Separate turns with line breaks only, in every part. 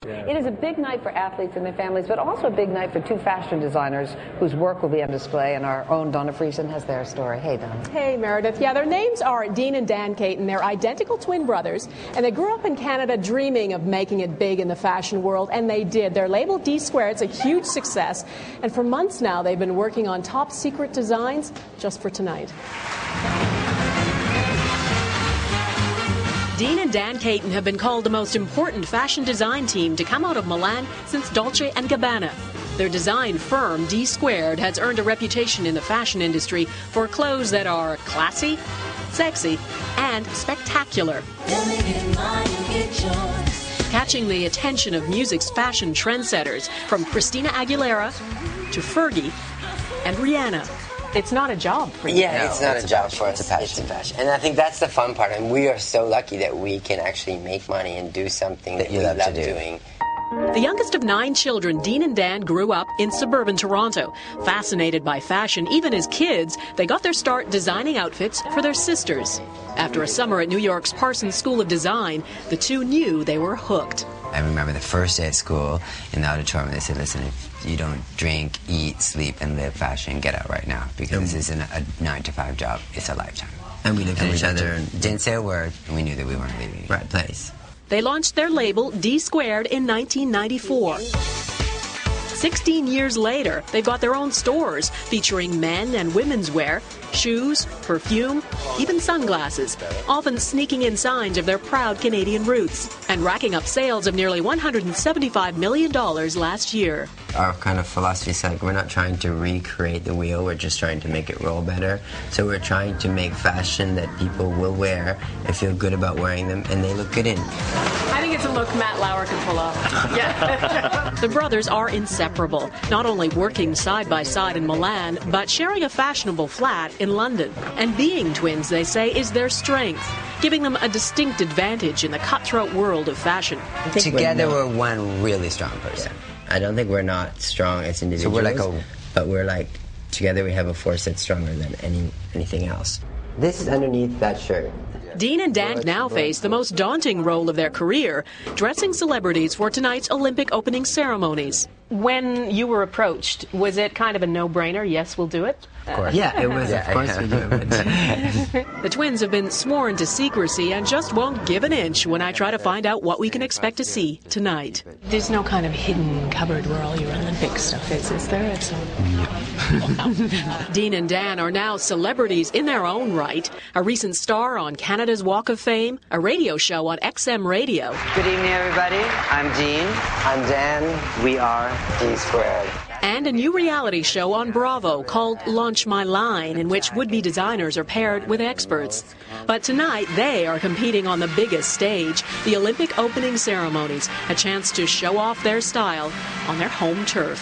It is a big night for athletes and their families, but also a big night for two fashion designers whose work will be on display, and our own Donna Friesen has their story. Hey, Donna.
Hey, Meredith. Yeah, their names are Dean and Dan Caton. They're identical twin brothers, and they grew up in Canada dreaming of making it big in the fashion world, and they did. Their label, D Squared, is a huge success, and for months now they've been working on top secret designs just for tonight.
Dean and Dan Caton have been called the most important fashion design team to come out of Milan since Dolce & Gabbana. Their design firm, D Squared, has earned a reputation in the fashion industry for clothes that are classy, sexy, and spectacular, catching the attention of music's fashion trendsetters, from Christina Aguilera to Fergie and Rihanna. It's not a job for you.
Yeah, no, it's not a job for us. It's a passion. And I think that's the fun part. And we are so lucky that we can actually make money and do something that we love doing.
The youngest of 9 children, Dean and Dan grew up in suburban Toronto. Fascinated by fashion, even as kids, they got their start designing outfits for their sisters. After a summer at New York's Parsons School of Design, the two knew they were hooked.
I remember the first day at school in the auditorium, they said, listen, if you don't drink, eat, sleep, and live fashion, get out right now, because this isn't a 9-to-5 job, it's a lifetime. And we looked at each other and didn't say a word, and we knew that we weren't leaving the right place.
They launched their label, D Squared, in 1994. 16 years later, they've got their own stores featuring men and women's wear, shoes, perfume, even sunglasses, often sneaking in signs of their proud Canadian roots, and racking up sales of nearly $175 million last year.
Our kind of philosophy is like, we're not trying to recreate the wheel, we're just trying to make it roll better. So we're trying to make fashion that people will wear and feel good about wearing them, and they look good in.
I think it's a look Matt Lauer can pull off. Yeah.
The brothers are inseparable, not only working side by side in Milan, but sharing a fashionable flat in London. And being twins, they say, is their strength, giving them a distinct advantage in the cutthroat world of fashion.
Together we're one really strong person. I don't think we're not strong as individuals, so we're like but we're like, together we have a force that's stronger than anything else. This is underneath that shirt.
Dean and Dan now face the most daunting role of their career, dressing celebrities for tonight's Olympic opening ceremonies. When you were approached, was it kind of a no-brainer, yes, we'll do it?
Of course. Yeah, it was, of course we do it.
The twins have been sworn to secrecy and just won't give an inch when I try to find out what we can expect to see tonight.
There's no kind of hidden cupboard where all your Olympic stuff is there? It's
Dean and Dan are now celebrities in their own right. A recent star on Canada's Walk of Fame, a radio show on XM Radio.
Good evening, everybody. I'm Dean. I'm Dan. We are D Squared.
And a new reality show on Bravo called Launch My Line, in which would-be designers are paired with experts. But tonight, they are competing on the biggest stage, the Olympic opening ceremonies, a chance to show off their style on their home turf.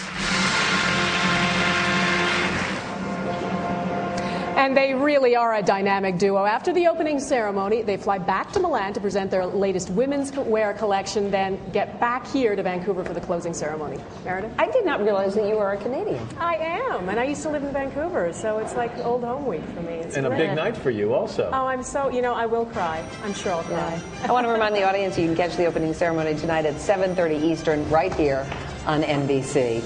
And they really are a dynamic duo. After the opening ceremony, they fly back to Milan to present their latest women's wear collection, then get back here to Vancouver for the closing ceremony. Meredith?
I did not realize that you were a Canadian.
I am, and I used to live in Vancouver, so it's like old home week for me. It's
and great. A big night for you also.
Oh, I'm so, I will cry. I'm sure I'll cry.
I want to remind the audience you can catch the opening ceremony tonight at 7:30 Eastern right here on NBC.